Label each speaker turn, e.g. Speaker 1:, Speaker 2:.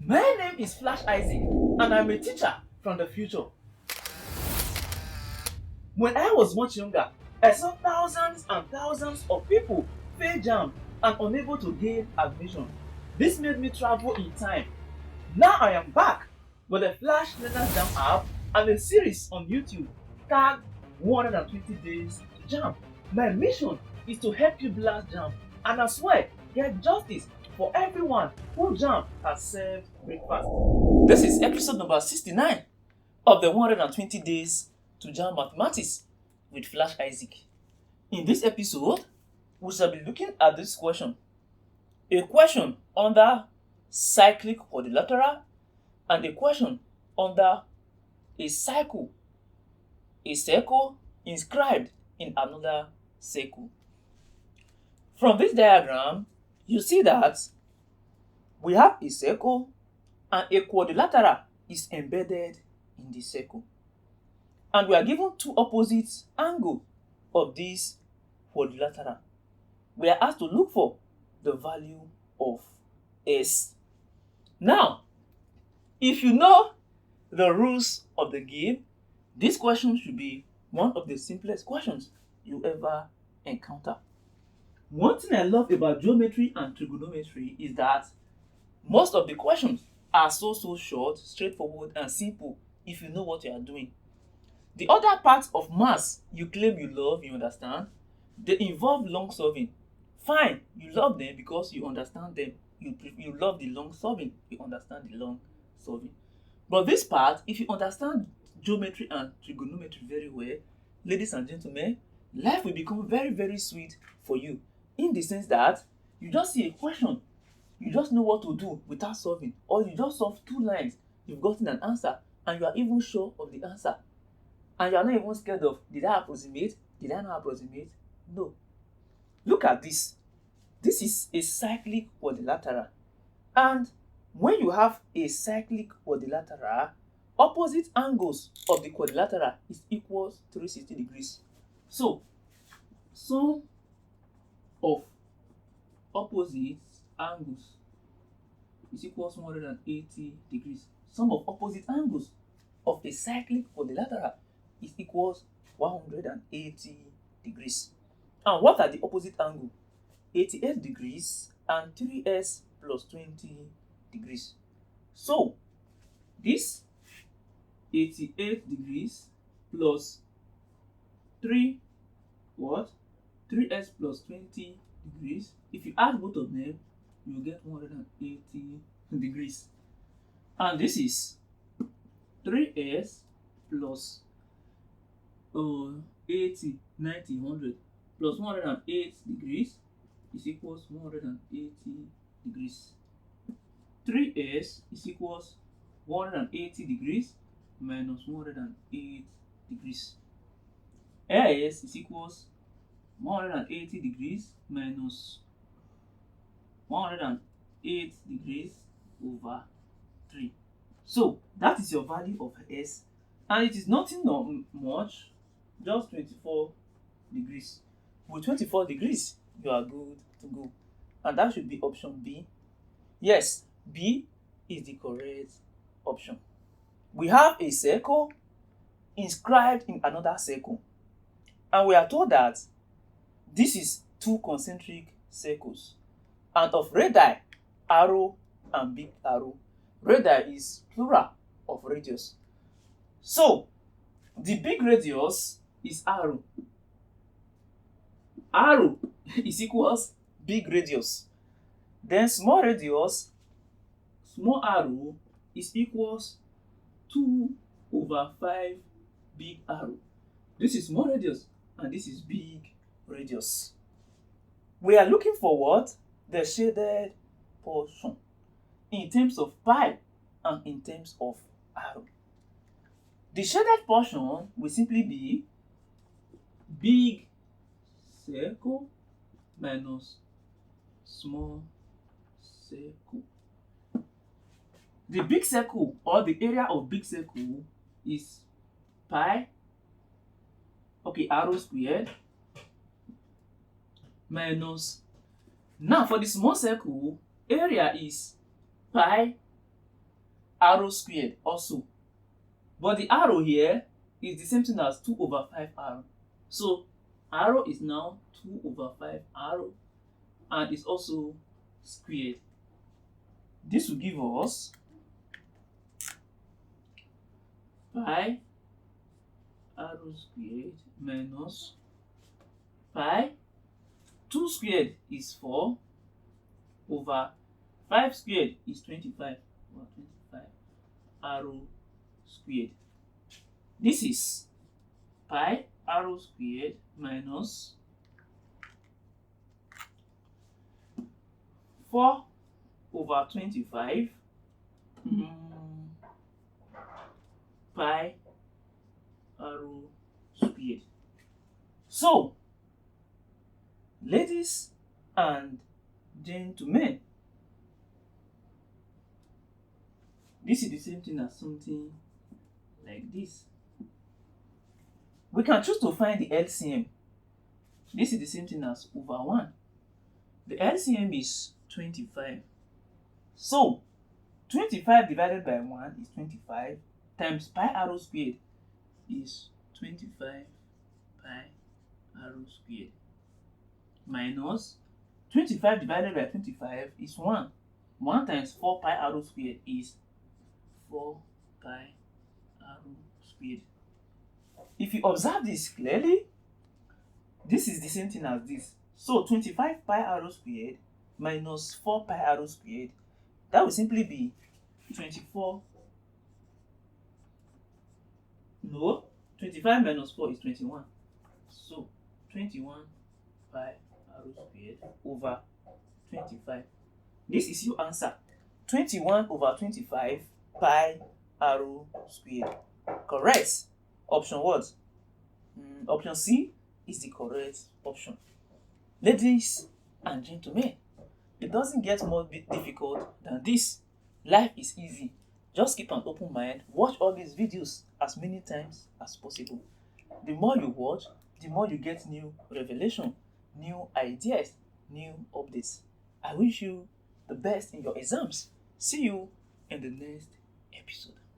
Speaker 1: My name is Flash Isaac, and I'm a teacher from the future. When I was much younger, I saw thousands and thousands of people fail Jamb and unable to gain admission. This made me travel in time. Now I am back with the Flashlearners Jamb app and a series on YouTube tagged 120 Days to Jamb. My mission is to help you blast Jamb and as well get justice for everyone who Jamb has served breakfast. This is episode number 69 of the 120 Days to Jamb Mathematics with Flash Isaac. In this episode, we shall be looking at this question. A question under cyclic quadrilateral and a question under a circle inscribed in another circle. From this diagram, you see that we have a circle and a quadrilateral is embedded in the circle. And we are given two opposite angles of this quadrilateral. We are asked to look for the value of S. Now, if you know the rules of the game, this question should be one of the simplest questions you ever encounter. One thing I love about geometry and trigonometry is that most of the questions are so short, straightforward, and simple if you know what you are doing. The other parts of maths you claim you love, you understand, they involve long solving. Fine, you love them because you understand them. You love the long solving, you understand the long solving. But this part, if you understand geometry and trigonometry very well, ladies and gentlemen, life will become very sweet for you. In the sense that you just see a question, you just know what to do without solving, or you just solve two lines, you've gotten an answer, and you are even sure of the answer. And you are not even scared of, did I approximate? Did I not approximate? No. Look at this. This is a cyclic quadrilateral. And when you have a cyclic quadrilateral, opposite angles of the quadrilateral is equals 360 degrees. So, sum of opposite angles is equals 180 degrees. Sum of opposite angles of a cyclic quadrilateral is equals 180 degrees. And what are the opposite angles? 88 degrees and 3s plus 20 degrees. So, this 88 degrees plus 3s plus 20 degrees. If you add both of them, you will get 180 degrees. And this is 3s plus 80, 90, 100 plus 108 degrees is equals 180 degrees. 3s is equals 180 degrees minus 108 degrees. S is equals 180 degrees minus 108 degrees over 3. So that is your value of S, and it is nothing much, just 24 degrees. With 24 degrees, you are good to go. And that should be option B. Yes, B is the correct option. We have a circle inscribed in another circle. And we are told that this is two concentric circles. And of radii, arrow and big arrow. Radii is plural of radius. So, the big radius is arrow. Arrow is equals big radius. Then small radius, small arrow is equals 2 over 5 big arrow. This is small radius and this is big radius. We are looking for what? The shaded portion in terms of pi and in terms of arrow. The shaded portion will simply be big circle minus small circle. The big circle or the area of big circle is pi, arrow squared, minus, now for the small circle, area is pi arrow squared also. But the arrow here is the same thing as 2 over 5 arrow. So arrow is now 2 over 5 arrow and is also squared. This will give us pi arrow squared minus pi 2 squared is 4 over 5 squared is 25 over 25 arrow squared. This is pi arrow squared minus 4 over 25 pi arrow squared. So, ladies and gentlemen, this is the same thing as something like this. We can choose to find the LCM. This is the same thing as over 1. The LCM is 25. So 25 divided by 1 is 25 times pi arrow squared is 25 pi arrow squared minus 25 divided by 25 is 1. 1 times 4 pi arrow squared is 4 pi arrow squared. If you observe this clearly, this is the same thing as this. So 25 pi arrow squared minus 4 pi arrow squared, that will simply be 24. No, 25 minus 4 is 21. So 21 pi arrow squared over 25. This is your answer. 21 over 25 pi arrow squared. Correct. Option what? Option C is the correct option. Ladies and gentlemen, it doesn't get more difficult than this. Life is easy. Just keep an open mind. Watch all these videos as many times as possible. The more you watch, the more you get new revelation, new ideas, new updates. I wish you the best in your exams. See you in the next episode.